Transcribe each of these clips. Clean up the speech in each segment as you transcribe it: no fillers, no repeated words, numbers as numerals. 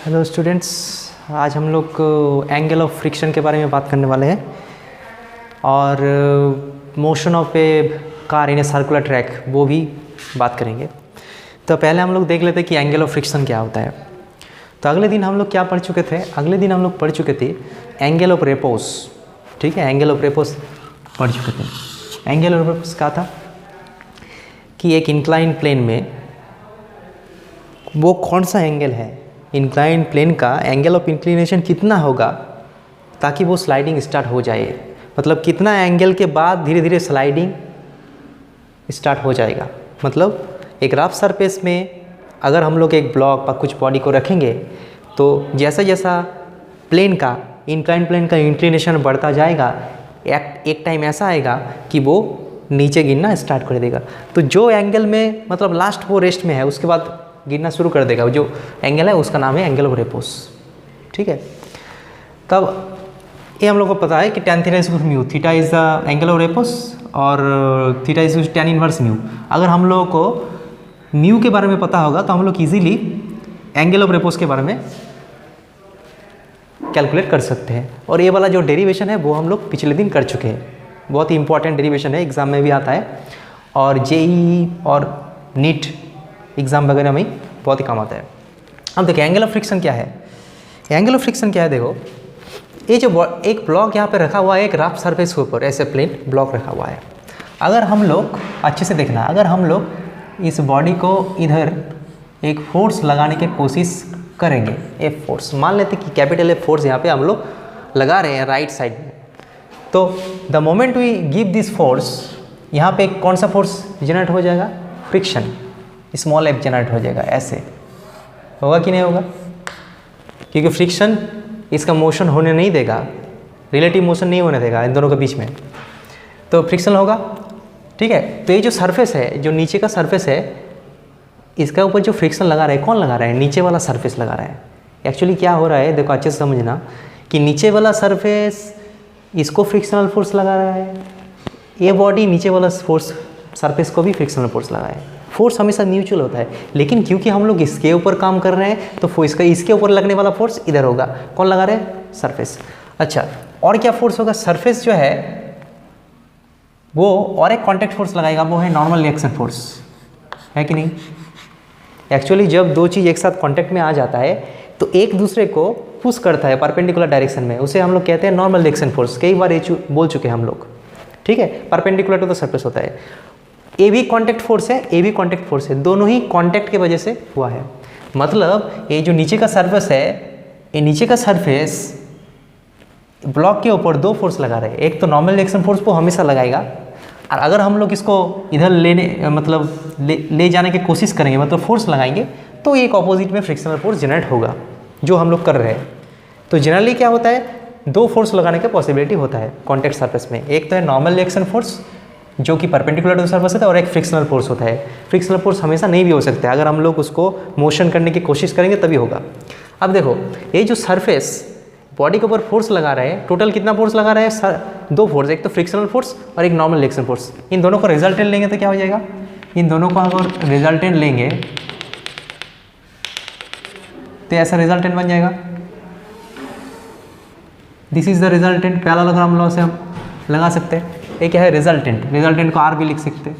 Hello students, आज हम लोग एंगल ऑफ फ्रिक्शन के बारे में बात करने वाले हैं और motion of A car in a circular track वो भी बात करेंगे। तो पहले हम लोग देख लेते हैं कि एंगल ऑफ फ्रिक्शन क्या होता है। तो अगले दिन हम लोग क्या पढ़ चुके थे? अगले दिन हम लोग पढ़ चुके थे एंगल ऑफ रेपोस। ठीक है, एंगल ऑफ रेपोस पढ़ चुके थे। एंगल ऑफ रेपोस क्या था कि एक इंक्लाइन प्लेन में वो कौन सा एंगल है, इंक्लाइन प्लेन का एंगल ऑफ इंक्लिनेशन कितना होगा ताकि वो स्लाइडिंग स्टार्ट हो जाए। मतलब कितना एंगल के बाद धीरे धीरे स्लाइडिंग स्टार्ट हो जाएगा। मतलब एक रफ सरफेस में अगर हम लोग एक ब्लॉक पर कुछ बॉडी को रखेंगे तो जैसा जैसा प्लेन का इंक्लाइन प्लेन का इंक्लिनेशन बढ़ता जाएगा, एक टाइम ऐसा आएगा कि वो नीचे गिरना स्टार्ट कर देगा। तो जो एंगल में मतलब लास्ट वो रेस्ट में है उसके बाद गिरना शुरू कर देगा, जो एंगल है उसका नाम है एंगल ऑफ रेपोस। ठीक है, तब ये हम लोग को पता है कि tan theta is mu, theta is the angle of repose और theta is tan inverse mu. अगर हम लोगों को म्यू के बारे में पता होगा तो हम लोग इजीली एंगल ऑफ रेपोस के बारे में कैलकुलेट कर सकते हैं। और ये वाला जो डेरिवेशन है वो हम लोग पिछले दिन कर चुके हैं। बहुत ही इंपॉर्टेंट डेरिवेशन है, एग्जाम में भी आता है और जेईई और नीट एग्ज़ाम वगैरह में बहुत ही काम आता है। अब देखिए एंगल ऑफ फ्रिक्शन क्या है। एंगल ऑफ फ्रिक्शन क्या है, देखो ये जो एक ब्लॉक यहाँ पे रखा हुआ है, एक रफ सरफेस के ऊपर ऐसे प्लेन ब्लॉक रखा हुआ है। अगर हम लोग अच्छे से देखना, अगर हम लोग इस बॉडी को इधर एक फोर्स लगाने की कोशिश करेंगे, एफ फोर्स, मान लेते कि कैपिटल एफ फोर्स यहाँ पे हम लोग लगा रहे हैं राइट साइड में, तो the moment we give this force, यहाँ पे कौन सा फोर्स जनरेट हो जाएगा? फ्रिक्शन, स्मॉल एफ जनरेट हो जाएगा। ऐसे होगा कि नहीं होगा? क्योंकि फ्रिक्शन इसका मोशन होने नहीं देगा, रिलेटिव मोशन नहीं होने देगा इन दोनों के बीच में, तो फ्रिक्शन होगा। ठीक है, तो ये जो सरफेस है, जो नीचे का सरफेस है, इसका ऊपर जो फ्रिक्शन लगा रहा है, कौन लगा रहा है? नीचे वाला सरफेस लगा रहा है। एक्चुअली क्या हो रहा है, देखो अच्छे से समझना कि नीचे वाला सरफेस इसको फ्रिक्शनल फोर्स लगा रहा है, ये बॉडी नीचे वाला फोर्स सरफेस को भी फ्रिक्शनल फोर्स लगा है। फोर्स हमेशा म्यूचुअल होता है, लेकिन क्योंकि हम लोग इसके ऊपर काम कर रहे हैं तो इसके ऊपर लगने वाला फोर्स इधर होगा। कौन लगा रहे हैं? सरफेस। अच्छा, और क्या फोर्स होगा? सरफेस जो है वो और एक कांटेक्ट फोर्स लगाएगा, वो है नॉर्मल रिएक्शन फोर्स, है कि नहीं? एक्चुअली जब दो चीज़ एक साथ कांटेक्ट में आ जाता है तो एक दूसरे को पुश करता है परपेंडिकुलर डायरेक्शन में, उसे हम लोग कहते हैं नॉर्मल रिएक्शन फोर्स। कई बार ये बोल चुके हैं हम लोग। ठीक है, परपेंडिकुलर टू द सरफेस होता है। ए भी कॉन्टैक्ट फोर्स है, ए भी कॉन्टैक्ट फोर्स है, दोनों ही कॉन्टैक्ट की वजह से हुआ है। मतलब ये जो नीचे का सरफेस है, ये नीचे का सरफेस ब्लॉक के ऊपर दो फोर्स लगा रहे हैं। एक तो नॉर्मल रिएक्शन फोर्स को हमेशा लगाएगा, और अगर हम लोग इसको इधर ले जाने की कोशिश करेंगे, मतलब फोर्स लगाएंगे, तो एक ऑपोजिट में फ्रिक्शनल फोर्स जनरेट होगा, जो हम लोग कर रहे हैं। तो जनरली क्या होता है, दो फोर्स लगाने का पॉसिबिलिटी होता है कॉन्टैक्ट सरफेस में। एक तो है नॉर्मल रिएक्शन फोर्स जो कि परपेंडिकुलर टू सरफेस होता है, और एक फ्रिक्शनल फोर्स होता है। फ्रिक्शनल फोर्स हमेशा नहीं भी हो सकता है, अगर हम लोग उसको मोशन करने की कोशिश करेंगे तभी होगा। अब देखो ये जो सरफेस बॉडी के ऊपर फोर्स लगा रहा है, टोटल कितना फोर्स लगा रहा है? दो फोर्स, एक तो फ्रिक्शनल फोर्स और एक नॉर्मल रिएक्शन फोर्स। इन दोनों को रिजल्टेंट लेंगे तो क्या हो जाएगा? इन दोनों को अगर रिजल्टेंट लेंगे तो ऐसा रिजल्टेंट बन जाएगा, this is the resultant. Parallelogram law से हम लगा सकते हैं, ये क्या है? रिजल्टेंट। रिजल्टेंट को आर भी लिख सकते हैं।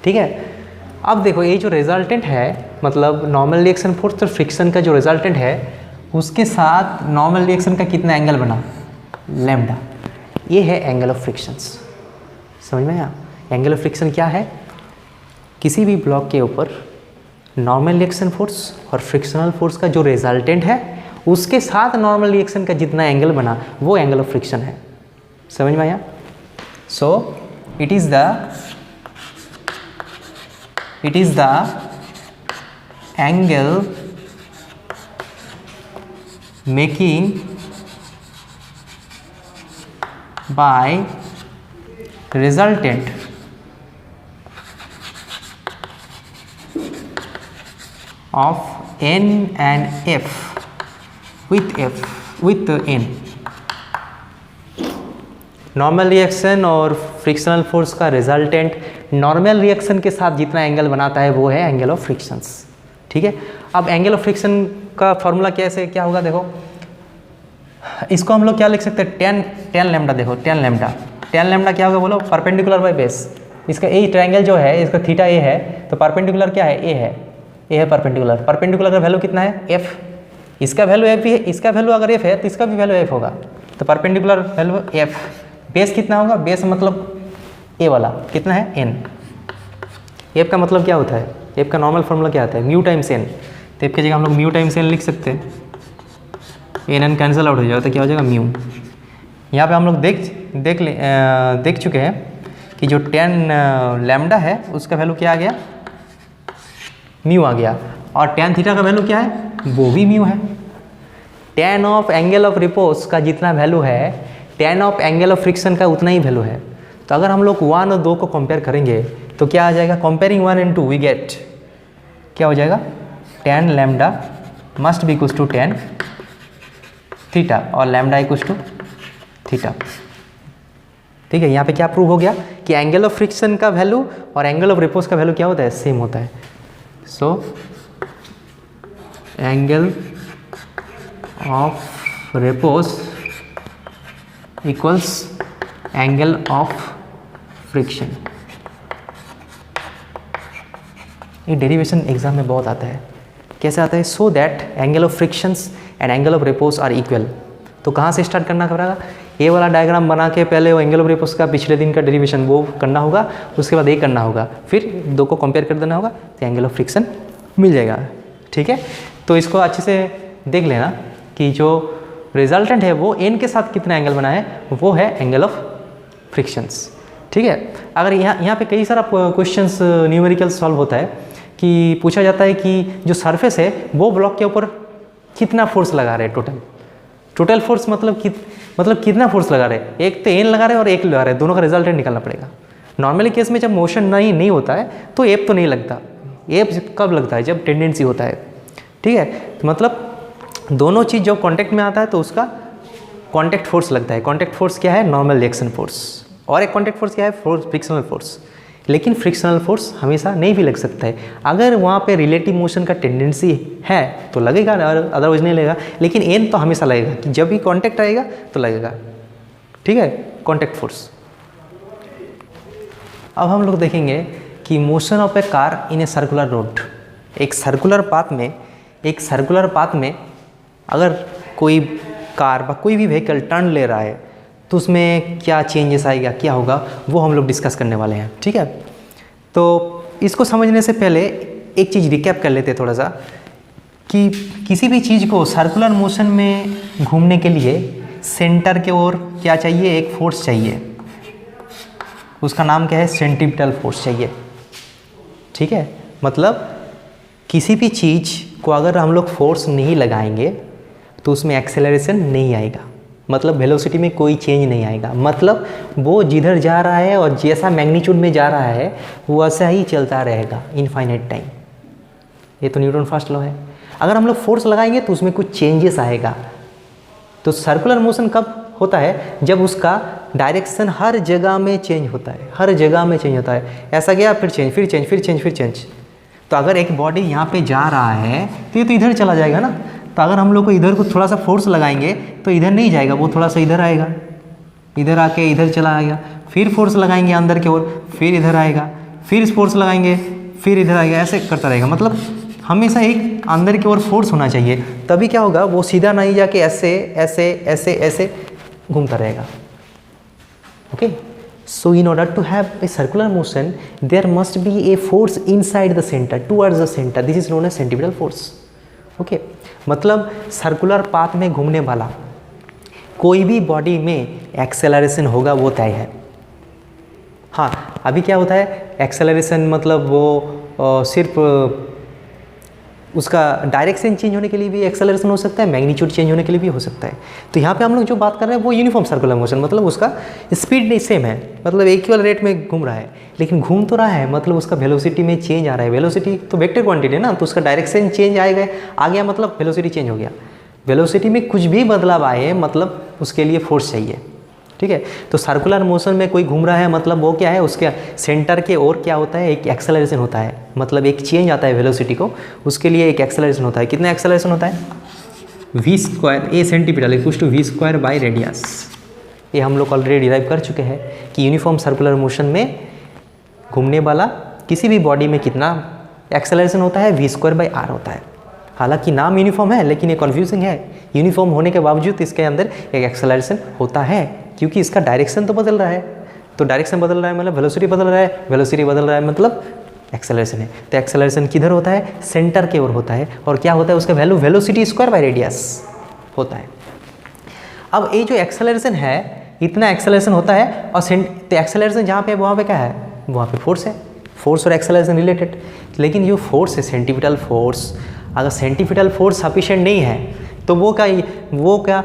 ठीक है, अब देखो ये जो रिजल्टेंट है, मतलब नॉर्मल रिएक्शन फोर्स और फ्रिक्शन का जो रिजल्टेंट है उसके साथ नॉर्मल रिएक्शन का कितना एंगल बना? लैम्डा। ये है एंगल ऑफ फ्रिक्शंस। समझ में आया? एंगल ऑफ फ्रिक्शन क्या है? किसी भी ब्लॉक के ऊपर नॉर्मल रिएक्शन फोर्स और फ्रिक्शनल फोर्स का जो रिजल्टेंट है उसके साथ नॉर्मल रिएक्शन का जितना एंगल बना वो एंगल ऑफ फ्रिक्शन है। समझ में आया? So it is the angle making by resultant of n and f with n। Normal reaction और फ्रिक्शनल फोर्स का रिजल्टेंट नॉर्मल रिएक्शन के साथ जितना एंगल बनाता है वो है एंगल ऑफ फ्रिक्शंस। ठीक है। अब एंगल ऑफ फ्रिक्शन का फॉर्मूला कैसे क्या होगा, देखो इसको हम लोग क्या लिख सकते हैं, टेन लैम्डा। देखो टेन लैम्डा क्या होगा बोलो, परपेंडिकुलर बाई बेस। इसका ए ट्रायंगल जो है इसका थीटा ए है, तो परपेंडिकुलर क्या है, ए है परपेंडिकुलर। परपेंडिकुलर का वैल्यू कितना है, एफ। इसका वैल्यू एफ भी है, इसका वैल्यू अगर एफ है तो इसका भी वैल्यू एफ होगा। तो परपेंडिकुलर वैल्यू एफ, बेस कितना होगा, बेस मतलब ए वाला कितना है, एन। एफ का मतलब क्या होता है, एफ का नॉर्मल फॉर्मूला क्या आता है, म्यू टाइम्स एन। तो एफ की जगह हम लोग म्यू टाइम्स एन लिख सकते हैं, एन कैंसिल आउट हो जाएगा तो क्या हो जाएगा, म्यू। यहाँ पे हम लोग देख चुके हैं कि जो टेन लैम्डा है उसका वैल्यू क्या आ गया, म्यू आ गया। और टेन थीटा का वैल्यू क्या है, वो भी म्यू है। Ten of angle of repose का जितना वैल्यू है, ten of angle of friction का उतना ही वैल्यू है। तो अगर हम लोग 1 और 2 को कंपेयर करेंगे तो क्या आ जाएगा, कंपेयरिंग 1 and 2 वी गेट क्या हो जाएगा, tan lambda must be equals to tan theta और लैम्डा इक्वल्स टू थीटा। ठीक है, यहाँ पे क्या प्रूव हो गया कि एंगल ऑफ फ्रिक्शन का वैल्यू और एंगल ऑफ रिपोज का वैल्यू क्या होता है, सेम होता है। So angle of repose equals angle of friction. ये डेरिवेशन एग्जाम में बहुत आता है। कैसे आता है, so that angle of frictions and angle of repose are equal. तो कहाँ से स्टार्ट करना पड़ेगा, ये वाला डायग्राम बना के पहले वो एंगल ऑफ रिपोज का पिछले दिन का डेरिवेशन वो करना होगा, उसके बाद ये करना होगा, फिर 2 को कंपेयर कर देना होगा तो एंगल ऑफ फ्रिक्शन मिल जाएगा। ठीक है, तो इसको अच्छे से देख लेना कि जो रिजल्टेंट है वो एन के साथ कितना एंगल बना है, वो है एंगल ऑफ फ्रिक्शंस। ठीक है, अगर यहाँ पे कई सारा क्वेश्चंस न्यूमेरिकल सॉल्व होता है कि पूछा जाता है कि जो सरफेस है वो ब्लॉक के ऊपर कितना फोर्स लगा रहे हैं, टोटल फोर्स मतलब कितना फोर्स लगा रहे हैं, एक तो एन लगा रहे हैं और एक लगा रहे हैं, दोनों का रिजल्टेंट निकालना पड़ेगा। नॉर्मली केस में जब मोशन नहीं होता है तो एफ तो नहीं लगता, एफ कब लगता है, जब टेंडेंसी होता है। ठीक है, तो मतलब दोनों चीज़ जब कांटेक्ट में आता है तो उसका कांटेक्ट फोर्स लगता है। कांटेक्ट फोर्स क्या है, नॉर्मल रिएक्शन फोर्स, और एक कांटेक्ट फोर्स क्या है, फ्रिक्शनल फोर्स। लेकिन फ्रिक्शनल फोर्स हमेशा नहीं भी लग सकता है, अगर वहाँ पे रिलेटिव मोशन का टेंडेंसी है तो लगेगा, अदरवाइज नहीं लगेगा। लेकिन एन तो हमेशा लगेगा कि जब भी कांटेक्ट आएगा तो लगेगा। ठीक है, कांटेक्ट फोर्स। अब हम लोग देखेंगे कि motion of A car in a circular road. एक सर्कुलर पाथ में अगर कोई कार व कोई भी व्हीकल टर्न ले रहा है तो उसमें क्या चेंजेस आएगा, क्या होगा, वो हम लोग डिस्कस करने वाले हैं। ठीक है, तो इसको समझने से पहले एक चीज़ रिकैप कर लेते हैं थोड़ा सा, कि किसी भी चीज़ को सर्कुलर मोशन में घूमने के लिए सेंटर के ओर क्या चाहिए, एक फोर्स चाहिए, उसका नाम क्या है, सेंट्रीपिटल फोर्स चाहिए। ठीक है, मतलब किसी भी चीज़ को अगर हम लोग फोर्स नहीं लगाएंगे तो उसमें एक्सेलरेशन नहीं आएगा, मतलब वेलोसिटी में कोई चेंज नहीं आएगा। मतलब वो जिधर जा रहा है और जैसा मैग्नीट्यूड में जा रहा है वो वैसा ही चलता रहेगा इनफाइनाइट टाइम। ये तो न्यूटन फर्स्ट लॉ है। अगर हम लोग फोर्स लगाएंगे तो उसमें कुछ चेंजेस आएगा। तो सर्कुलर मोशन कब होता है, जब उसका डायरेक्शन हर जगह में चेंज होता है, हर जगह में चेंज होता है। ऐसा गया फिर चेंज, फिर चेंज, फिर चेंज, फिर चेंज। तो अगर एक बॉडी यहाँ पे जा रहा है तो ये तो इधर चला जाएगा ना। तो अगर हम लोग को इधर को थोड़ा सा फोर्स लगाएंगे तो इधर नहीं जाएगा, वो थोड़ा सा इधर आएगा, इधर आके इधर चला आएगा। फिर फोर्स लगाएंगे अंदर की ओर, फिर इधर आएगा, फिर फोर्स लगाएंगे, फिर इधर आएगा, ऐसे करता रहेगा। मतलब हमेशा एक अंदर की ओर फोर्स होना चाहिए, तभी क्या होगा, वो सीधा नहीं जाके ऐसे ऐसे ऐसे ऐसे घूमता रहेगा। Okay, so in order to have a circular motion there must be a force inside the center, towards the center. This is known as centripetal force. Okay, मतलब सर्कुलर पाथ में घूमने वाला कोई भी बॉडी में एक्सेलरेशन होगा वो तय है। हाँ, अभी क्या होता है, एक्सेलरेशन मतलब वो सिर्फ उसका डायरेक्शन चेंज होने के लिए भी एक्सेलरेशन हो सकता है, मैग्नीट्यूड चेंज होने के लिए भी हो सकता है। तो यहाँ पे हम लोग जो बात कर रहे हैं वो यूनिफॉर्म सर्कुलर मोशन, मतलब उसका स्पीड नहीं सेम है, मतलब इक्वल रेट में घूम रहा है, लेकिन घूम तो रहा है, मतलब उसका वेलोसिटी में चेंज आ रहा है। वेलोसिटी तो वेक्टर क्वांटिटी है ना, तो उसका डायरेक्शन चेंज आ गया, मतलब वेलोसिटी चेंज हो गया। वेलोसिटी में कुछ भी बदलाव आए मतलब उसके लिए फोर्स चाहिए। ठीक है। तो सर्कुलर मोशन में कोई घूम रहा है मतलब वो क्या है, उसके सेंटर के ओर क्या होता है, एक एक्सेलरेशन होता है, मतलब एक चेंज आता है वेलोसिटी को, उसके लिए एक एक्सेलरेशन होता है। कितना एक्सेलरेशन होता है, v square a centimeter equals to v square by radius. ये हम लोग ऑलरेडी डिराइव कर चुके हैं कि यूनिफॉर्म सर्कुलर मोशन में घूमने वाला किसी भी बॉडी में कितना एक्सेलरेशन होता है, v स्क्वायर बाई आर होता है। हालांकि नाम यूनिफॉर्म है लेकिन ये कन्फ्यूजिंग है, यूनिफॉर्म होने के बावजूद इसके अंदर एक एक्सेलरेशन होता है क्योंकि इसका डायरेक्शन तो बदल रहा है। तो डायरेक्शन बदल रहा है मतलब वेलोसिटी बदल रहा है, वेलोसिटी बदल रहा है मतलब एक्सेलरेशन है। तो एक्सेलरेशन किधर होता है, सेंटर की ओर होता है। और क्या होता है उसका value, velocity square by radius होता है। अब ये जो एक्सेलरेशन है, इतना एक्सेलरेशन होता है और तो एक्सेलरेशन जहाँ पे वहाँ पे क्या है, वहाँ पे फोर्स है, फोर्स और एक्सेलरेशन रिलेटेड। लेकिन जो फोर्स है सेंटीपिटल फोर्स, अगर सेंटीपिटल फोर्स सफिशिएंट नहीं है तो वो क्या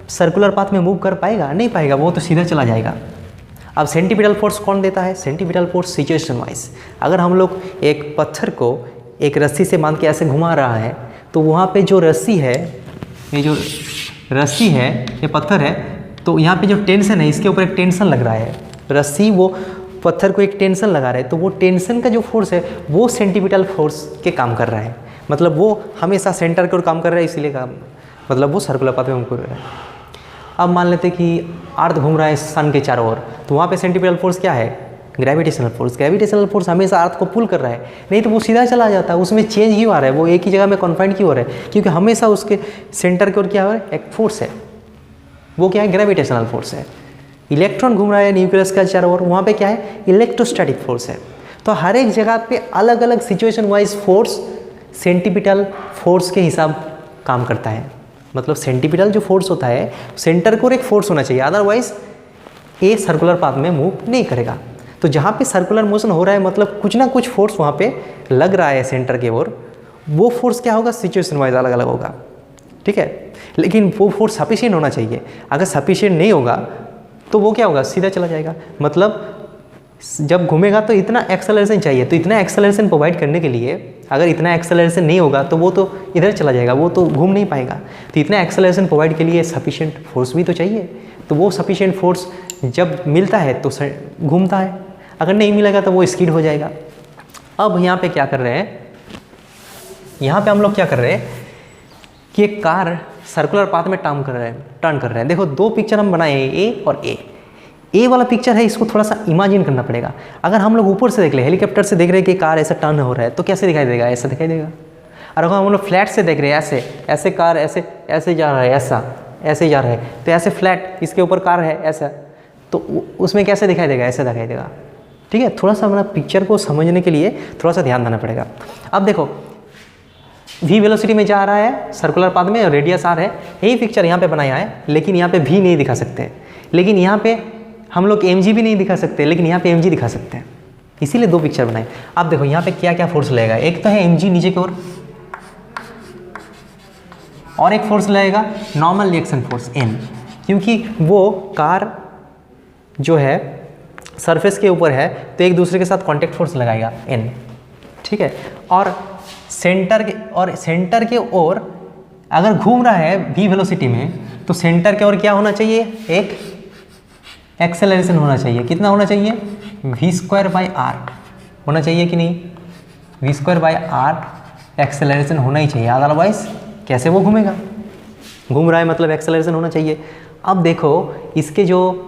सर्कुलर पाथ में मूव कर पाएगा, नहीं पाएगा, वो तो सीधा चला जाएगा। अब सेंटीपिटल फोर्स कौन देता है, सेंटीपिटल फोर्स सिचुएशन वाइज। अगर हम लोग एक पत्थर को एक रस्सी से बांध के ऐसे घुमा रहा है तो वहाँ पे जो रस्सी है, ये जो रस्सी है, ये पत्थर है, तो यहाँ पे जो टेंशन है, इसके ऊपर एक टेंशन लग रहा है, रस्सी वो पत्थर को एक टेंशन लगा रहा है, तो वो टेंशन का जो फोर्स है वो सेंटीपिटल फोर्स के काम कर रहा है, मतलब वो हमेशा सेंटर की ओर काम कर रहा है, इसीलिए काम मतलब वो सर्कुलर पाथ में मूव कर रहा है। अब मान लेते कि अर्थ घूम रहा है सन के चारों ओर, तो वहाँ पे सेंटीपिटल फोर्स क्या है, ग्रेविटेशनल फोर्स। ग्रेविटेशनल फोर्स हमेशा अर्थ को पुल कर रहा है, नहीं तो वो सीधा चला जाता है, उसमें चेंज क्यों आ रहा है, वो एक ही जगह में कॉन्फाइंड क्यों हो रहा है, क्योंकि हमेशा उसके सेंटर की ओर क्या हो रहा है, एक फोर्स है, वो क्या है, ग्रेविटेशनल फोर्स है। इलेक्ट्रॉन घूम रहा है न्यूक्लियस का चारों ओर, वहाँ पे क्या है, इलेक्ट्रोस्टैटिक फोर्स है। तो हर एक जगह पे अलग अलग situation wise force centripetal force के हिसाब काम करता है। मतलब सेंटीपिटल जो फोर्स होता है, सेंटर को एक फोर्स होना चाहिए, अदरवाइज ये सर्कुलर पाथ में मूव नहीं करेगा। तो जहाँ पे सर्कुलर मोशन हो रहा है मतलब कुछ ना कुछ फोर्स वहाँ पे लग रहा है सेंटर के ओर, वो फोर्स क्या होगा, सिचुएशन वाइज अलग अलग होगा, ठीक है। लेकिन वो फोर्स सफिशिएंट होना चाहिए, अगर सफिशिएंट नहीं होगा तो वो क्या होगा, सीधा चला जाएगा। मतलब जब घूमेगा तो इतना एक्सेलरेशन चाहिए, तो इतना एक्सेलरेशन प्रोवाइड करने के लिए अगर इतना एक्सेलरेशन नहीं होगा तो वो तो इधर चला जाएगा, वो तो घूम नहीं पाएगा। तो इतना एक्सेलरेशन प्रोवाइड के लिए सफिशिएंट फोर्स भी तो चाहिए, तो वो सफिशिएंट फोर्स जब मिलता है तो घूमता है, अगर नहीं मिलेगा तो वो स्किड हो जाएगा। अब यहाँ पे क्या कर रहे हैं, यहाँ पे हम लोग क्या कर रहे हैं कि एक कार सर्कुलर पाथ में टर्न कर रहे हैं। देखो दो पिक्चर हम बनाए हैं, ए और ए वाला पिक्चर है, इसको थोड़ा सा इमेजिन करना पड़ेगा। अगर हम लोग ऊपर से देख ले, हेलीकॉप्टर से देख रहे हैं कि कार ऐसा टर्न हो रहा है तो कैसे दिखाई देगा, ऐसा दिखाई देगा। और अगर हम लोग फ्लैट से देख रहे हैं, ऐसे कार ऐसे जा रहा है, ऐसे जा रहा है, तो ऐसे फ्लैट इसके ऊपर कार है ऐसा, तो उसमें कैसे दिखाई देगा, ऐसे दिखाई देगा, ठीक है। थोड़ा सा हमारा पिक्चर को समझने के लिए थोड़ा सा ध्यान देना पड़ेगा। अब देखो v वेलोसिटी में जा रहा है सर्कुलर पाथ में और रेडियस r है, यही पिक्चर यहाँ पे बनाया है, लेकिन यहाँ पे v नहीं दिखा सकते, लेकिन यहाँ पे हम लोग mg भी नहीं दिखा सकते, लेकिन यहाँ पे mg दिखा सकते हैं, इसीलिए दो पिक्चर बनाए। अब देखो यहाँ पे क्या क्या फोर्स लगेगा, एक तो है mg नीचे की ओर और एक फोर्स लगेगा नॉर्मल रिएक्शन फोर्स n, क्योंकि वो कार जो है सरफेस के ऊपर है तो एक दूसरे के साथ कॉन्टेक्ट फोर्स लगाएगा n, ठीक है। और सेंटर के ओर अगर घूम रहा है v वेलोसिटी में तो सेंटर के ओर क्या होना चाहिए, एक एक्सेलरेशन होना चाहिए। कितना होना चाहिए, v स्क्वायर बाई आर होना चाहिए कि नहीं, v square by r acceleration होना ही चाहिए, अदरवाइज कैसे वो घूमेगा, घूम रहा है मतलब एक्सेलरेशन होना चाहिए। अब देखो इसके जो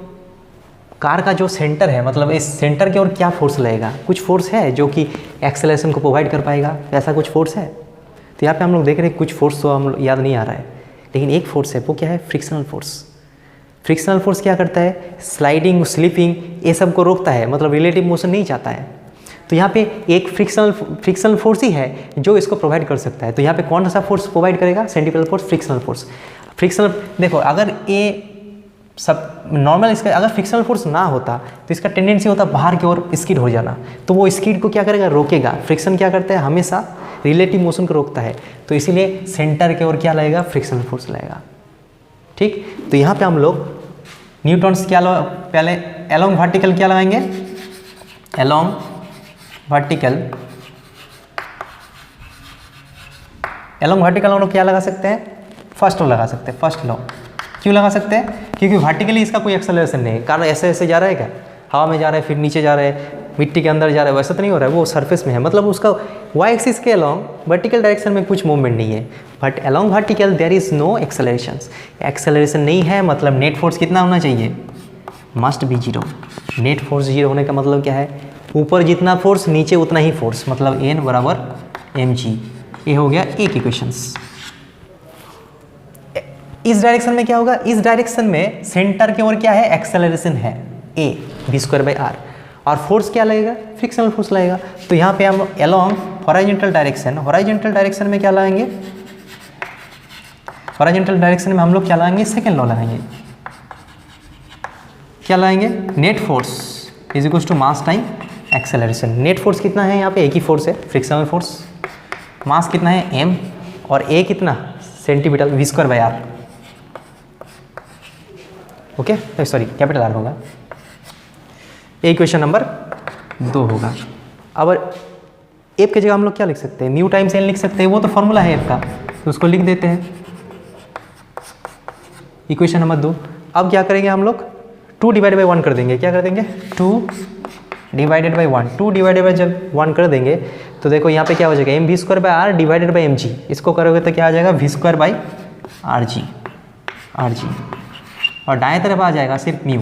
कार का जो सेंटर है, मतलब इस सेंटर की ओर क्या फोर्स लगेगा, कुछ फोर्स है जो कि एक्सेलरेशन को प्रोवाइड कर पाएगा, ऐसा कुछ फोर्स है। तो यहाँ पे हम लोग देख रहे हैं कुछ फोर्स तो हम याद नहीं आ रहा है, लेकिन एक फोर्स है, वो क्या है, फ्रिक्शनल फोर्स। फ्रिक्शनल फोर्स क्या करता है, स्लाइडिंग स्लिपिंग ये सब को रोकता है, मतलब रिलेटिव मोशन नहीं चाहता है। तो यहाँ पे एक फ्रिक्शनल फोर्स ही है जो इसको प्रोवाइड कर सकता है। तो यहाँ पे कौन सा फोर्स प्रोवाइड करेगा, centripetal force, frictional force. Frictional देखो अगर ये सब नॉर्मल इसका अगर फ्रिक्शनल फोर्स ना होता तो इसका टेंडेंसी होता बाहर की ओर स्किड हो जाना, तो वो स्किड को क्या करेगा, रोकेगा। फ्रिक्शन क्या करता है, हमेशा रिलेटिव मोशन को रोकता है, तो इसीलिए सेंटर की ओर क्या लगेगा, फ्रिक्शनल फोर्स लगेगा, ठीक। तो यहाँ पे हम लोग न्यूटन्स क्या पहले एलोंग वर्टिकल क्या लगाएंगे, एलोंग वर्टिकल हम लोग क्या लगा सकते हैं, फर्स्ट लॉ लगा सकते हैं। फर्स्ट लॉ क्यों लगा सकते हैं, क्योंकि वर्टिकली इसका कोई एक्सेलरेशन नहीं है, कारण ऐसे ऐसे जा रहा है क्या, हवा में जा रहा है फिर नीचे जा रहा है, मिट्टी के अंदर जा रहा है, वैसा तो नहीं हो रहा है, वो सरफेस में है, मतलब उसका वाई एक्सिस के अलॉन्ग वर्टिकल डायरेक्शन में कुछ मूवमेंट नहीं है, but along vertical there is no acceleration. Acceleration नहीं है मतलब नेट फोर्स कितना होना चाहिए, must be zero. Net force zero होने का मतलब क्या है, ऊपर जितना फोर्स नीचे उतना ही फोर्स, मतलब एन बराबर mg। ये हो गया एक इक्वेशंस। इस डायरेक्शन में क्या होगा, इस डायरेक्शन में सेंटर की ओर क्या है, एक्सेलरेशन है a v²/r, और फोर्स क्या लगेगा, फ्रिक्शनल फोर्स लगेगा। तो यहाँ पे हम along horizontal direction, horizontal direction में क्या लाएंगे, हॉरिजॉन्टल डायरेक्शन में हम लोग क्या लाएंगे, सेकेंड लॉ लगाएंगे, क्या लाएंगे, net force is equal to mass time acceleration. Net force कितना है, यहाँ पे एक ही फोर्स है, फ्रिक्शनल फोर्स। मास कितना है m, और a कितना centimeter, v²/r। Okay, sorry capital R होगा। ये इक्वेशन नंबर 2 होगा। अब एफ की जगह हम लोग क्या लिख सकते हैं, म्यू टाइम्स एन लिख सकते हैं, वो तो फॉर्मूला है एफ का, तो उसको लिख देते हैं। Equation number 2। अब क्या करेंगे हम लोग, 2/1 कर देंगे, क्या कर देंगे, 2/1। 2/ जब 1 कर देंगे तो देखो यहाँ पे क्या हो जाएगा, mv²/r डिवाइडेड बाई mg। इसको करोगे तो क्या आ जाएगा, v²/rg, और दाएं तरफ आ जाएगा सिर्फ म्यू।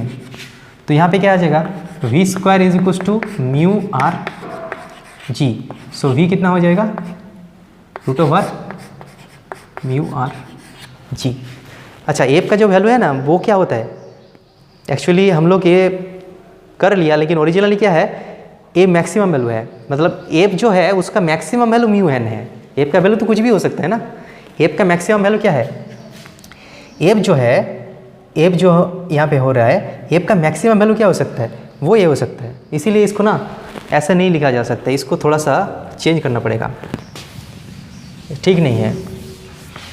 तो यहाँ पे क्या आ जाएगा, v² is equal to mu r g. So v कितना हो जाएगा, √μr_g। अच्छा, एफ का जो वैल्यू है ना वो क्या होता है, एक्चुअली हम लोग ये कर लिया, लेकिन ओरिजिनली क्या है, ए मैक्सिमम वैल्यू है, मतलब एफ जो है उसका मैक्सिमम वैल्यू म्यू एन है। एफ का वैल्यू तो कुछ भी हो सकता है ना, एफ का मैक्सिमम वैल्यू क्या है, एफ जो है, एफ जो यहाँ पे हो रहा है, एफ का मैक्सिमम वैल्यू क्या हो सकता है, वो ये हो सकता है। इसीलिए इसको ना ऐसा नहीं लिखा जा सकता, इसको थोड़ा सा चेंज करना पड़ेगा, ठीक नहीं है।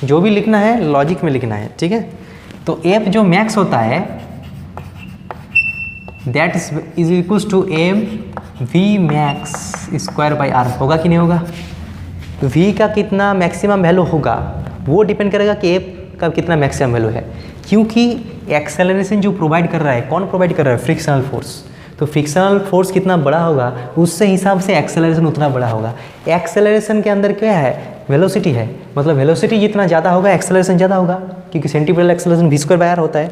जो भी लिखना है लॉजिक में लिखना है, ठीक है। तो एफ जो मैक्स होता है that is equal to mv_max² होगा कि नहीं होगा। v का कितना मैक्सिमम वैल्यू होगा वो डिपेंड करेगा कि एफ का कितना मैक्सिमम वैल्यू है, क्योंकि एक्सेलरेशन जो प्रोवाइड कर रहा है, कौन प्रोवाइड कर रहा है, फ्रिक्शनल फोर्स। तो फ्रिक्शनल फोर्स कितना बड़ा होगा उससे हिसाब से एक्सेलरेशन उतना बड़ा होगा। एक्सेलरेशन के अंदर क्या है, वेलोसिटी है, मतलब वेलोसिटी जितना ज़्यादा होगा एक्सेलरेशन ज़्यादा होगा, क्योंकि सेंटीमीटर एक्सेलरेशन v²/r होता है।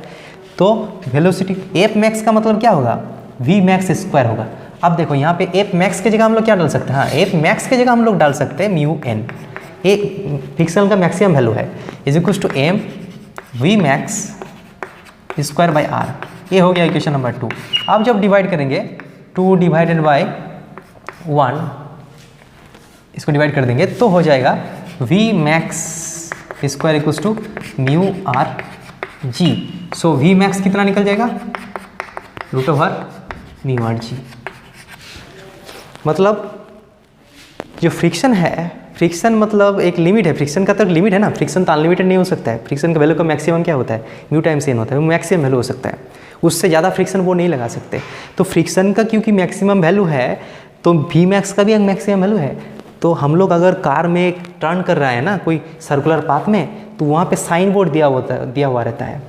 तो वेलोसिटी एफ मैक्स का मतलब क्या होगा, v_max² होगा। अब देखो यहाँ पे एफ मैक्स की जगह हम लोग क्या डाल सकते हैं, हाँ एफ मैक्स की जगह हम लोग डाल सकते हैं म्यू एन, एक फ्रिक्शनल का मैक्सिमम वैल्यू है, इज इक्वल टू mv_max²/r। ये हो गया इक्वेशन नंबर 2। अब जब डिवाइड करेंगे 2/1 इसको डिवाइड कर देंगे तो हो जाएगा v_max² equal to μr_g। So v_max कितना निकल जाएगा, √μr_g। मतलब जो फ्रिक्शन है, फ्रिक्शन मतलब एक लिमिट है, फ्रिक्शन का तो लिमिट है ना, फ्रिक्शन तो अनलिमिटेड नहीं हो सकता है। फ्रिक्शन का वैल्यू का मैक्सिमम क्या होता है, म्यू टाइम्स एन होता है, वो मैक्सिमम वैल्यू हो सकता है, उससे ज़्यादा फ्रिक्शन वो नहीं लगा सकते। तो फ्रिक्शन का क्योंकि मैक्सिमम वैल्यू है तो v_max का भी एक मैक्सिमम वैल्यू है। तो हम लोग अगर कार में टर्न कर रहा है ना कोई सर्कुलर पाथ में, तो वहाँ पे साइन बोर्ड दिया हुआ रहता है,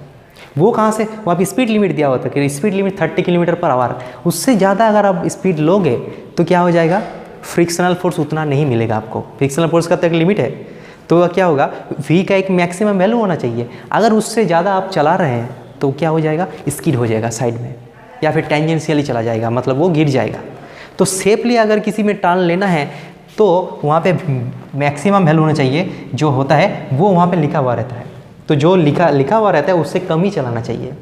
वो कहाँ से, वहाँ पे स्पीड लिमिट दिया होता है कि स्पीड लिमिट 30 किलोमीटर/आवर। उससे ज़्यादा अगर आप स्पीड लोगे तो क्या हो जाएगा, फ्रिक्शनल फोर्स उतना नहीं मिलेगा आपको। फ्रिक्शनल फोर्स का तो एक लिमिट है, तो क्या होगा, v का एक मैक्सिमम वैल्यू होना चाहिए। अगर उससे ज़्यादा आप चला रहे हैं तो क्या हो जाएगा, स्किड हो जाएगा साइड में, या फिर टेंजेंशियली चला जाएगा, मतलब वो गिर जाएगा। तो सेफली अगर किसी में टर्न लेना है तो वहाँ पे मैक्सिमम वैल्यू होना चाहिए, जो होता है वो वहाँ पे लिखा हुआ रहता है। तो जो लिखा हुआ रहता है उससे कम ही चलाना चाहिए,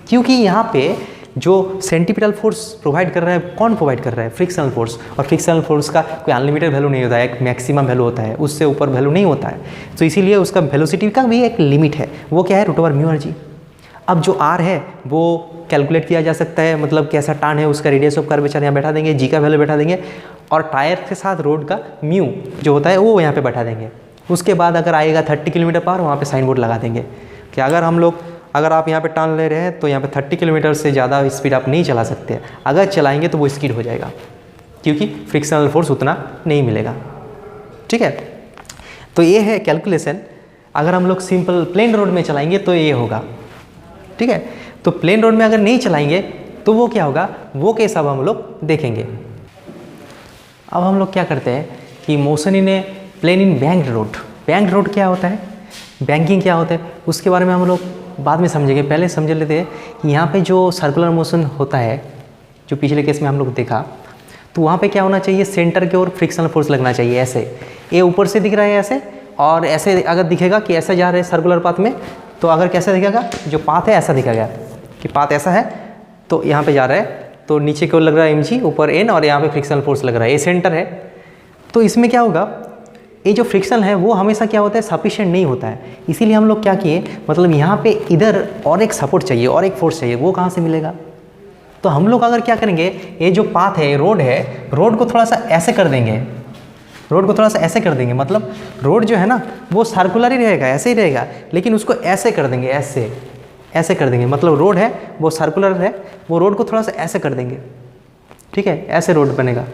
क्योंकि यहाँ पे जो सेंटीपिटल फोर्स प्रोवाइड कर रहा है, कौन प्रोवाइड कर रहा है, फ्रिक्शनल फोर्स। और फ्रिक्शनल फोर्स का कोई अनलिमिटेड वैल्यू नहीं होता है, एक मैक्सिमम वैल्यू होता है, उससे ऊपर वैल्यू नहीं होता है। तो इसीलिए उसका वेलोसिटी का भी एक लिमिट है, वो क्या है, √μr_g। अब जो r है वो कैलकुलेट किया जा सकता है, मतलब कैसा टर्न है, उसका रेडियस ऑफ कर्वेचर यहाँ बैठा देंगे, g का वैल्यू बैठा देंगे, और टायर के साथ रोड का म्यू जो होता है वो यहाँ पे बैठा देंगे। उसके बाद अगर आएगा 30 किलोमीटर/आवर, वहाँ पे साइन बोर्ड लगा देंगे कि अगर आप यहाँ पे टर्न ले रहे हैं तो यहाँ पे 30 किलोमीटर से ज़्यादा स्पीड आप नहीं चला सकते। अगर चलाएंगे तो वो स्किड हो जाएगा, क्योंकि फ्रिक्शनल फोर्स उतना नहीं मिलेगा, ठीक है। तो ये है कैलकुलेशन। अगर हम लोग सिंपल प्लेन रोड में चलाएंगे तो ये होगा, ठीक है। तो प्लेन रोड में अगर नहीं चलाएंगे तो वो क्या होगा, वो केस अब हम लोग देखेंगे। अब हम लोग क्या करते हैं कि motion in a plane in banked road. Banked road क्या होता है, बैंकिंग क्या होता है, उसके बारे में हम लोग बाद में समझेंगे। पहले समझ लेते हैं कि यहाँ पे जो सर्कुलर मोशन होता है, जो पिछले केस में हम लोग देखा, तो वहाँ पे क्या होना चाहिए, सेंटर के ओर फ्रिक्शनल फोर्स लगना चाहिए। ऐसे ये ऊपर से दिख रहा है ऐसे, और ऐसे अगर दिखेगा कि ऐसे जा रहे हैं सर्कुलर पाथ में, तो अगर कैसे दिखेगा, जो पाथ है ऐसा दिखेगा कि पाथ ऐसा है, तो यहाँ पे जा रहा है, तो नीचे की ओर लग रहा है mg, ऊपर n, और यहाँ पे फ्रिक्शनल फोर्स लग रहा है, ये सेंटर है। तो इसमें क्या होगा, ये जो फ्रिक्शन है वो हमेशा क्या होता है, सफिशिएंट नहीं होता है। इसीलिए हम लोग क्या किए, मतलब यहाँ पे इधर और एक सपोर्ट चाहिए और एक फोर्स चाहिए, वो कहाँ से मिलेगा। तो हम लोग अगर क्या करेंगे, ये जो पाथ है, रोड है, रोड को थोड़ा सा ऐसे कर देंगे, रोड को थोड़ा सा ऐसे कर देंगे, मतलब रोड जो है ना वो सर्कुलर ही रहेगा, ऐसे ही रहेगा, लेकिन उसको ऐसे कर देंगे, ऐसे ऐसे कर देंगे। मतलब रोड है वो सर्कुलर है, वो रोड को थोड़ा सा ऐसे कर देंगे, ठीक है, ऐसे रोड बनेगा।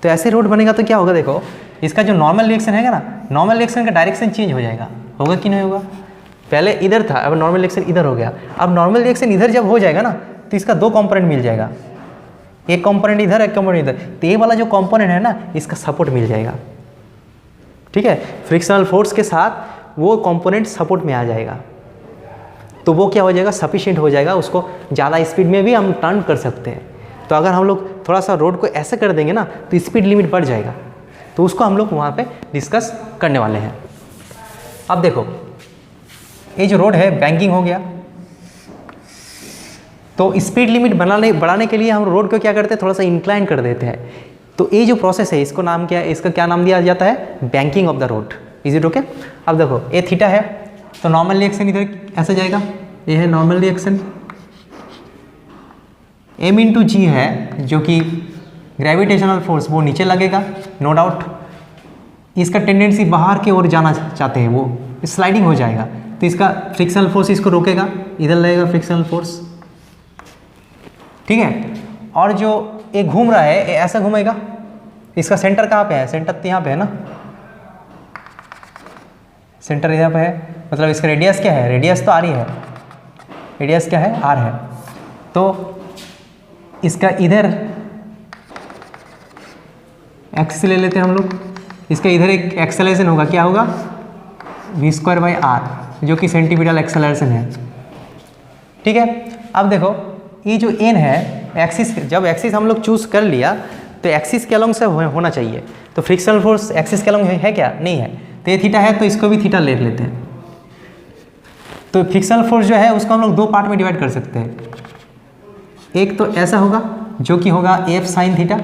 तो ऐसे रोड बनेगा तो क्या होगा, देखो इसका जो नॉर्मल रिएक्शन है ना, नॉर्मल रिएक्शन का डायरेक्शन चेंज हो जाएगा, होगा कि नहीं होगा। पहले इधर था, अब नॉर्मल रिएक्शन इधर हो गया। अब नॉर्मल रिएक्शन इधर जब हो जाएगा ना, तो इसका दो कंपोनेंट मिल जाएगा, एक कंपोनेंट इधर, एक कंपोनेंट इधर। तो ये वाला जो कंपोनेंट है ना, इसका सपोर्ट मिल जाएगा, ठीक है। फ्रिक्शनल फोर्स के साथ वो कंपोनेंट सपोर्ट में आ जाएगा, तो वो क्या हो जाएगा, सफिशिएंट हो जाएगा, उसको ज़्यादा स्पीड में भी हम टर्न कर सकते हैं। तो अगर हम लोग थोड़ा सा रोड को ऐसे कर देंगे ना, तो स्पीड लिमिट बढ़ जाएगा। तो उसको हम लोग वहाँ पे डिस्कस करने वाले हैं। अब देखो ये जो रोड है, बैंकिंग हो गया, तो स्पीड लिमिट बढ़ाने के लिए हम रोड को क्या करते हैं, थोड़ा सा इंक्लाइन कर देते हैं। तो ये जो प्रोसेस है, इसको नाम क्या है, इसका क्या नाम दिया जाता है, banking of the road. Is it okay. अब देखो ये थीटा है, तो नॉर्मल रिएक्शन इधर ऐसे जाएगा, ये है नॉर्मल रिएक्शन। m इंटू जी है जो कि ग्रेविटेशनल फोर्स, वो नीचे लगेगा, नो डाउट। इसका टेंडेंसी बाहर की ओर जाना चाहते हैं, वो स्लाइडिंग हो जाएगा, तो इसका फ्रिक्शनल फोर्स इसको रोकेगा, इधर लगेगा फ्रिक्शनल फोर्स, ठीक है। और जो ये घूम रहा है, ये ऐसा घूमेगा, इसका सेंटर कहाँ पे है, सेंटर तो यहाँ पे है ना, सेंटर यहाँ पे है, मतलब इसका रेडियस क्या है, रेडियस तो आर ही है, रेडियस क्या है, आर है। तो इसका इधर एक्स ले लेते हैं हम लोग, इसका इधर एक एक्सेलरेशन होगा, क्या होगा, v²/r, जो कि सेंटीमीटर एक्सेलरेशन है, ठीक है। अब देखो ये जो n है, एक्सिस, जब एक्सिस हम लोग चूज कर लिया, तो एक्सिस के अलोंग से होना चाहिए। तो फ्रिक्शनल फोर्स एक्सिस के अलोंग है क्या, नहीं है, तो ये थीटा है, तो इसको भी थीटा ले लेते हैं। तो फ्रिक्शनल फोर्स जो है उसको हम लोग दो पार्ट में डिवाइड कर सकते हैं। एक तो ऐसा होगा जो कि होगा f sin थीटा,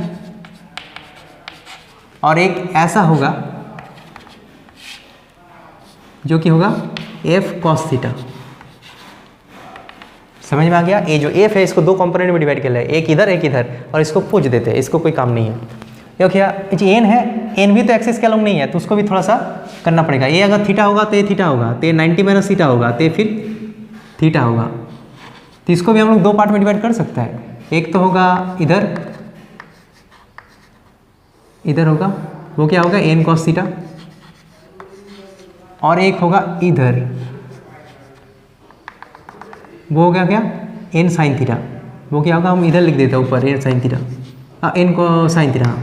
और एक ऐसा होगा जो कि होगा f cos थीटा। समझ में आ गया। ये जो f है इसको दो कंपोनेंट में डिवाइड कर लिया, एक इधर एक इधर, और इसको पूछ देते हैं, इसको कोई काम नहीं है। ये क्या, ये n है, n भी तो एक्सिस के अलोंग नहीं है, तो उसको भी थोड़ा सा करना पड़ेगा। ये अगर थीटा होगा तो ये थीटा होगा, तो ये 90 माइनस थीटा होगा, तो ये फिर थीटा होगा। तो इसको भी हम लोग दो पार्ट में डिवाइड कर सकते हैं। एक तो होगा इधर, इधर होगा, वो क्या होगा, n cos थीटा, और एक होगा इधर, वो हो गया क्या, n sin थीटा। वो क्या होगा, हम इधर लिख देते हैं ऊपर, n sin थीटा, n को sin थीटा।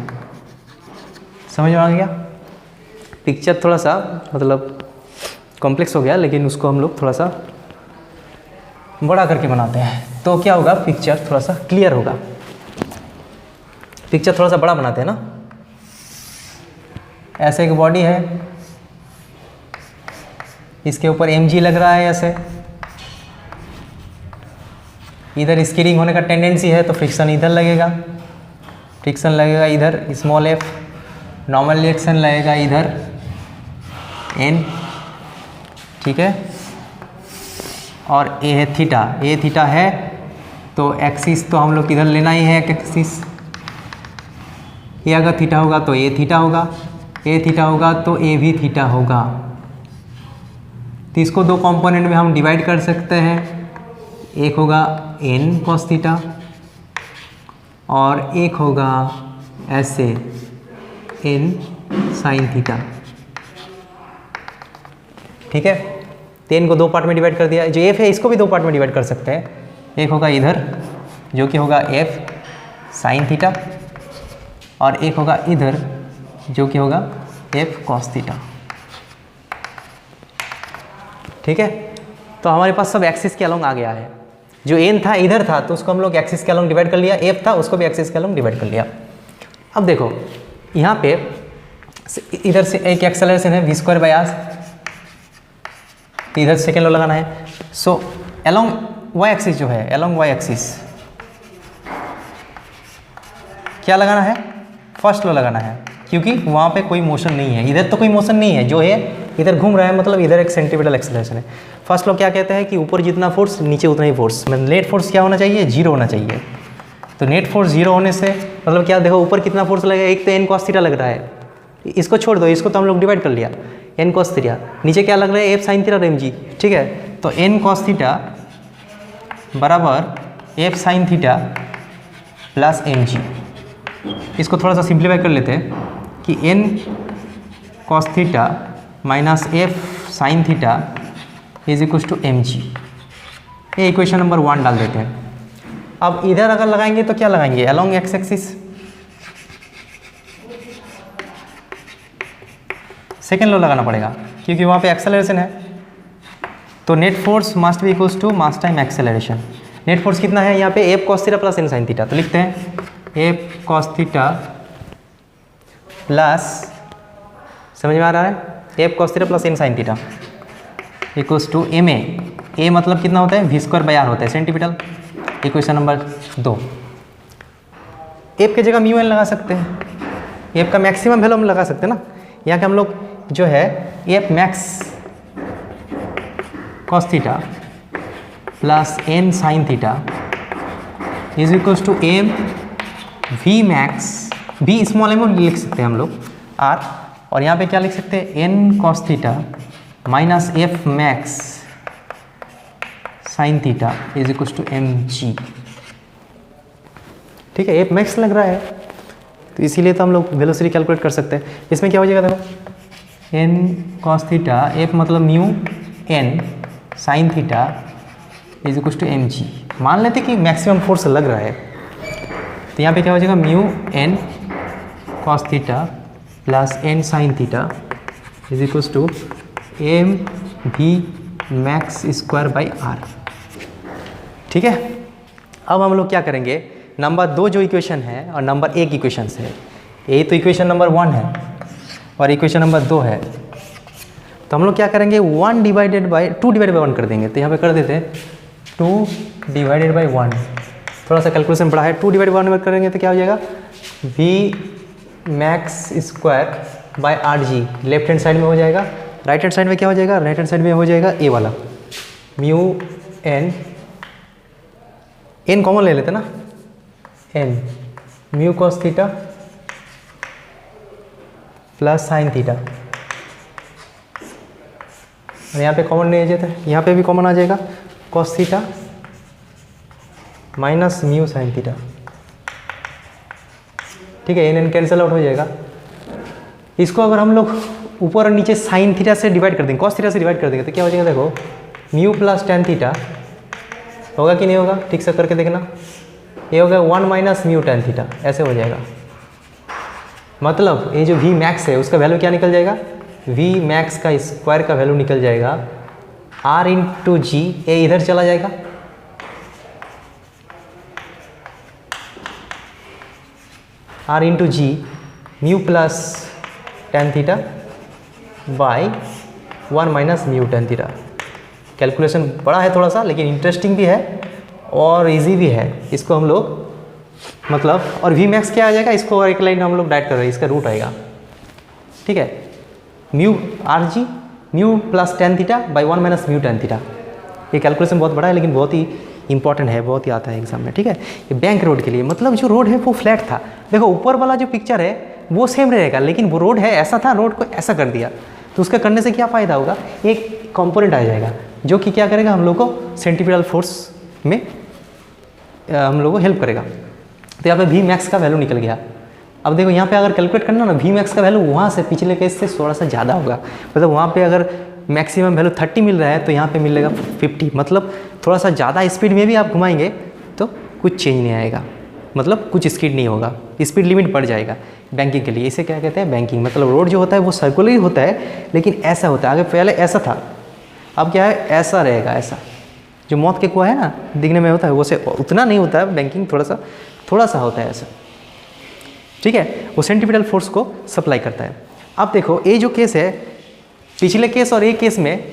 समझ में आ गया। पिक्चर थोड़ा सा मतलब कॉम्प्लेक्स हो गया, लेकिन उसको हम लोग थोड़ा सा बड़ा करके बनाते हैं, तो क्या होगा, पिक्चर थोड़ा सा क्लियर होगा। पिक्चर थोड़ा सा बड़ा बनाते हैं ना। ऐसे एक बॉडी है, इसके ऊपर mg लग रहा है ऐसे, इधर स्कीरिंग होने का टेंडेंसी है, तो फ्रिक्शन इधर लगेगा, फ्रिक्शन लगेगा इधर स्मॉल f, नॉर्मल रिएक्शन लगेगा इधर n, ठीक है। और ये है थीटा, ये थीटा है, तो एक्सिस तो हम लोग इधर लेना ही है, एक्सिस। ये अगर थीटा होगा तो ये थीटा होगा, ये थीटा होगा तो ये भी थीटा होगा। तो इसको दो कंपोनेंट में हम डिवाइड कर सकते हैं। एक होगा n cos थीटा, और एक होगा ऐसे n sin थीटा, ठीक है। तो n को 2 पार्ट में डिवाइड कर दिया। जो f है इसको भी 2 पार्ट में डिवाइड कर सकते हैं। एक होगा इधर जो कि होगा f साइन थीटा, और एक होगा इधर जो कि होगा f कॉस थीटा। ठीक है, तो हमारे पास सब एक्सिस के अलोंग आ गया है। जो n था इधर था तो उसको हम लोग एक्सिस के अलोंग डिवाइड कर लिया, f था उसको भी एक्सिस के अलोंग डिवाइड कर लिया। अब देखो यहाँ पे इधर से एक एक्सेलरेशन है v²/r, तो इधर सेकेंड लॉ लगाना है। सो अलोंग y एक्सिस जो है, अलोंग y एक्सिस क्या लगाना है, फर्स्ट लॉ लगाना है, क्योंकि वहाँ पे कोई मोशन नहीं है। इधर तो कोई मोशन नहीं है, जो है इधर घूम रहा है, मतलब इधर एक सेंट्रीपिटल एक्सेलरेशन है। फर्स्ट लॉ क्या कहते हैं कि ऊपर जितना फोर्स नीचे उतना ही फोर्स, मतलब नेट फोर्स क्या होना चाहिए, 0 होना चाहिए। तो नेट फोर्स 0 होने से मतलब क्या, देखो ऊपर कितना फोर्स लगेगा, एक तो n cos थीटा लग रहा है, इसको छोड़ दो, इसको तो हम लोग डिवाइड कर लिया, n cos थीटा। नीचे क्या लग रहा है, f sin थीटा mg। ठीक है, तो n cos थीटा बराबर f sin theta plus mg। इसको थोड़ा सा सिंप्लीफाई कर लेते हैं कि n cos theta minus f sin theta is equal to mg। ये इक्वेशन नंबर 1 डाल देते हैं। अब इधर अगर लगाएंगे तो क्या लगाएंगे, along x axis second law लगाना पड़ेगा, क्योंकि वहाँ पे एक्सेलरेशन है। तो net force must be equals to mass time acceleration. Net force कितना है यहाँ पे, f cos theta plus n sin theta. तो लिखते हैं f cos थीटा प्लस, समझ में आ रहा है, f cos theta plus n sin theta equals to ma। a मतलब कितना होता है, v²/r होता है, सेंटीमीटर। Equation number 2। f की जगह μn लगा सकते हैं, f का मैक्सिमम वैल्यू हम लगा सकते हैं ना। यहाँ के हम लोग जो है f max cos theta plus n sin theta is equals to m v max, v small m लिख सकते हैं हम लोग r, और यहाँ पे क्या लिख सकते हैं, n cos theta minus f max sin theta is equals to mg। ठीक है, f मैक्स लग रहा है तो इसीलिए तो हम लोग वेलोसिटी कैलकुलेट कर सकते हैं। इसमें क्या हो जाएगा, देखो n cos थीटा, f मतलब mu n sin theta is equal to mg। मान लेते कि मैक्सिमम फोर्स लग रहा है, तो यहाँ पे क्या हो जाएगा, mu n cos theta plus n sin theta is equal to m v max²/r। ठीक है, अब हम लोग क्या करेंगे, नंबर 2 जो इक्वेशन है और नंबर 1 इक्वेशन है, ये तो इक्वेशन नंबर 1 है और इक्वेशन नंबर 2 है। तो हम लोग क्या करेंगे, 2 डिवाइडेड बाई 1 कर देंगे। तो यहाँ पे कर देते हैं 2 डिवाइडेड बाई 1, थोड़ा सा कैलकुलेशन बड़ा है। 2 डिवाइडेड बाई 1 करेंगे तो क्या हो जाएगा, v max²/rg left hand side में हो जाएगा, राइट हैंड साइड में क्या हो जाएगा, राइट हैंड साइड में हो जाएगा a वाला म्यू n कॉमन ले लेते ना, n mu cos theta plus sine theta, और यहाँ पे कॉमन नहीं है तो यहाँ पे भी कॉमन आ जाएगा, cos theta minus mu sine theta. ठीक है, n कैंसिल आउट हो जाएगा। इसको अगर हम लोग ऊपर और नीचे साइन थीटा से डिवाइड कर देंगे, cos थीटा से डिवाइड कर देंगे तो क्या हो जाएगा, देखो म्यू प्लस tan थीटा होगा कि नहीं होगा, ठीक से करके देखना। ये होगा 1 माइनस म्यू tan थीटा, ऐसे हो जाएगा। मतलब ये जो v मैक्स है उसका वैल्यू क्या निकल जाएगा, v मैक्स का स्क्वायर का वैल्यू निकल जाएगा r इंटू जी, ए इधर चला जाएगा, r into g mu plus tan theta by 1 minus mu tan theta. Calculation बड़ा है थोड़ा सा, लेकिन इंटरेस्टिंग भी है और इजी भी है। इसको हम लोग मतलब, और v मैक्स क्या आ जाएगा, इसको एक लाइन हम लोग डाइट कर रहे हैं, इसका रूट आएगा। ठीक है, mu r ji mu plus tan theta by 1 minus mu tan theta. ये कैलकुलेशन बहुत बड़ा है लेकिन बहुत ही इंपॉर्टेंट है, बहुत ही आता है एग्जाम में। ठीक है, ये बैंक रोड के लिए, मतलब जो रोड है वो फ्लैट था। देखो ऊपर वाला जो पिक्चर है वो सेम रहेगा, लेकिन वो रोड है ऐसा था, रोड को ऐसा कर दिया, तो उसका करने से क्या फ़ायदा होगा, एक कंपोनेंट आ जाएगा जो कि क्या करेगा, हम लोग को सेंट्रीपिटल फोर्स में हम लोग को हेल्प करेगा। तो यहाँ पे v मैक्स का वैल्यू निकल गया। अब देखो यहाँ पे अगर कैलकुलेट करना ना, v मैक्स का वैल्यू वहाँ से पिछले केस से थोड़ा सा ज़्यादा होगा। मतलब वहाँ पे अगर मैक्सिमम वैल्यू 30 मिल रहा है तो यहाँ पे मिलेगा 50, मतलब थोड़ा सा ज़्यादा स्पीड में भी आप घुमाएंगे तो कुछ चेंज नहीं आएगा, मतलब कुछ स्पीड नहीं होगा, स्पीड लिमिट बढ़ जाएगा बैंकिंग के लिए। इसे क्या कहते हैं, बैंकिंग। मतलब रोड जो होता है वो सर्कुलर ही होता है, लेकिन ऐसा होता है, आगे पहले ऐसा था, अब क्या है, ऐसा रहेगा। ऐसा जो मौत के कुआं है ना, दिखने में होता है, वो से उतना नहीं होता है बैंकिंग, थोड़ा सा होता है ऐसा, ठीक है। वो सेंट्रीपिटल फोर्स को सप्लाई करता है। अब देखो ये जो केस है, पिछले केस और ये केस में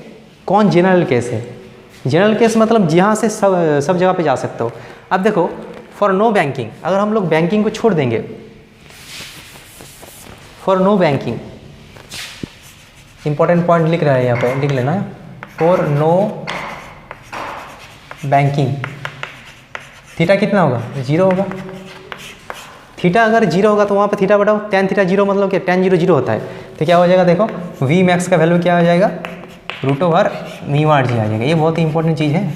कौन जनरल केस है? जनरल केस मतलब जहाँ से सब जगह पे जा सकते हो। अब देखो फॉर नो बैंकिंग, अगर हम लोग बैंकिंग को छोड़ देंगे, for no banking, important point लिख रहा है यहाँ पे, लिख लेना, फॉर नो बैंकिंग, थीटा कितना होगा, 0 होगा। थीटा अगर 0 होगा तो वहाँ पे थीटा बढ़ाओ, tan थीटा 0 मतलब क्या, tan 0 0 होता है, तो क्या हो जाएगा, देखो वी मैक्स का वैल्यू क्या हो जाएगा, √μ/g आ जाएगा। ये बहुत ही इंपॉर्टेंट चीज़ है।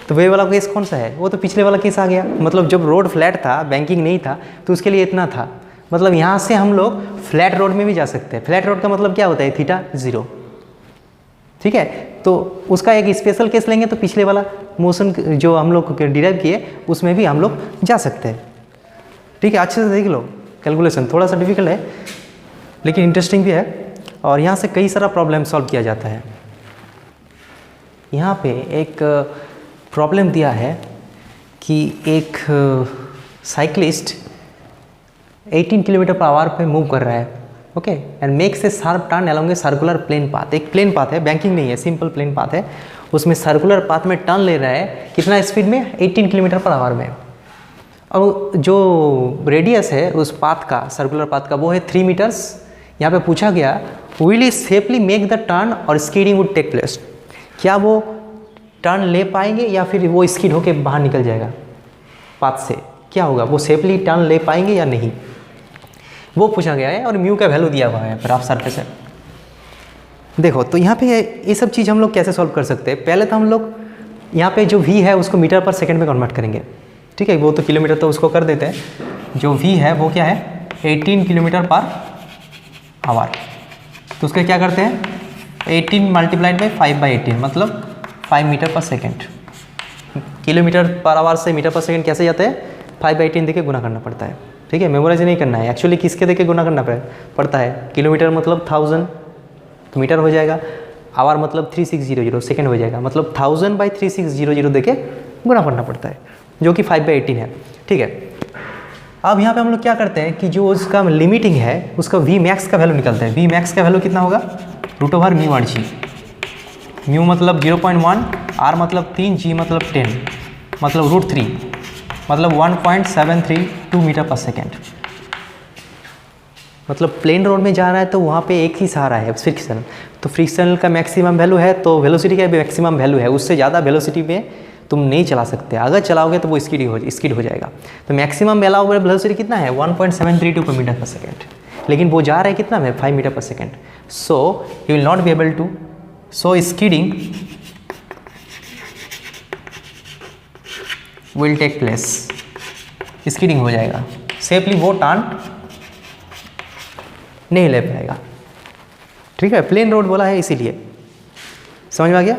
तो वे वाला केस कौन सा है, वो तो पिछले वाला केस आ गया। मतलब जब रोड फ्लैट था, बैंकिंग नहीं था, तो उसके लिए इतना था। मतलब यहाँ से हम लोग फ्लैट रोड में भी जा सकते हैं। फ्लैट रोड का मतलब क्या होता है, थीटा 0, ठीक है। तो उसका एक स्पेशल केस लेंगे तो पिछले वाला मोशन जो हम लोग डिराइव किए उसमें भी हम लोग जा सकते हैं, ठीक है। अच्छे से देख लो, कैलकुलेशन थोड़ा सा डिफिकल्ट है लेकिन इंटरेस्टिंग भी है, और यहाँ से कई सारा प्रॉब्लम सॉल्व किया जाता है। यहाँ पे एक प्रॉब्लम दिया है कि एक साइक्लिस्ट 18 km/h पे मूव कर रहा है, okay, and makes a sharp turn along a circular plane path. एक प्लेन पाथ है, बैंकिंग नहीं है, सिंपल प्लेन पाथ है, उसमें सर्कुलर पाथ में टर्न ले रहा है, कितना स्पीड में, 18 km/h में। और जो रेडियस है उस पाथ का, सर्कुलर पाथ का, वो है 3 मीटर्स। यहाँ पे पूछा गया, will he safely make the turn और स्कीडिंग वुड टेक प्लेस, क्या वो टर्न ले पाएंगे या फिर वो स्कीड होके बाहर निकल जाएगा पाथ से, क्या होगा, वो सेफली टर्न ले पाएंगे या नहीं, वो पूछा गया है। और म्यू का वैल्यू दिया हुआ है पर आप सरफेस है। देखो तो यहाँ पे ये सब चीज़ हम लोग कैसे सॉल्व कर सकते हैं। पहले तो हम लोग यहाँ पे जो v है उसको मीटर पर सेकंड में कन्वर्ट करेंगे, ठीक है। वो तो किलोमीटर तो उसको कर देते हैं। जो v है वो क्या है, 18 km/h, तो उसका क्या करते हैं, 18 × 5/18 मतलब 5 मीटर पर सेकेंड। km/h से मीटर पर सेकेंड कैसे जाते हैं, 5/18 देके गुना करना पड़ता है, ठीक है। मेमोराइज नहीं करना है, एक्चुअली किसके देके गुना करना पड़ता है, किलोमीटर मतलब 1000 तो मीटर हो जाएगा, आवर मतलब 3600 सेकेंड हो जाएगा, मतलब 1000/3600 देके गुना करना पड़ता है, जो कि 5/18 है, ठीक है। अब यहाँ पे हम लोग क्या करते हैं कि जो उसका लिमिटिंग है उसका वी मैक्स का वैल्यू निकलता है। वी मैक्स का वैल्यू कितना होगा, √μ/g, म्यू मतलब 0.1, आर मतलब 3, जी मतलब 10, मतलब √3 मतलब 1.732 मीटर पर सेकेंड। मतलब प्लेन रोड में जा रहा है तो वहाँ पे एक ही सहारा है, फ्रिक्शन। तो फ्रिक्शन का मैक्सिमम वैल्यू है तो वेलोसिटी का भी मैक्सिमम वैल्यू है, उससे ज़्यादा वेलोसिटी में तुम नहीं चला सकते। अगर चलाओगे तो वो स्कीड हो जाएगा। तो मैक्सिमम अलाउबल वेलोसिटी कितना है, 1.732 मीटर पर सेकेंड, लेकिन वो जा रहा है कितना में, 5 मीटर पर second. So you will not be able to, so skidding will take place, skidding हो जाएगा, सेफली वो टर्न नहीं ले पाएगा, ठीक है। प्लेन रोड बोला है इसीलिए, समझ में आ गया।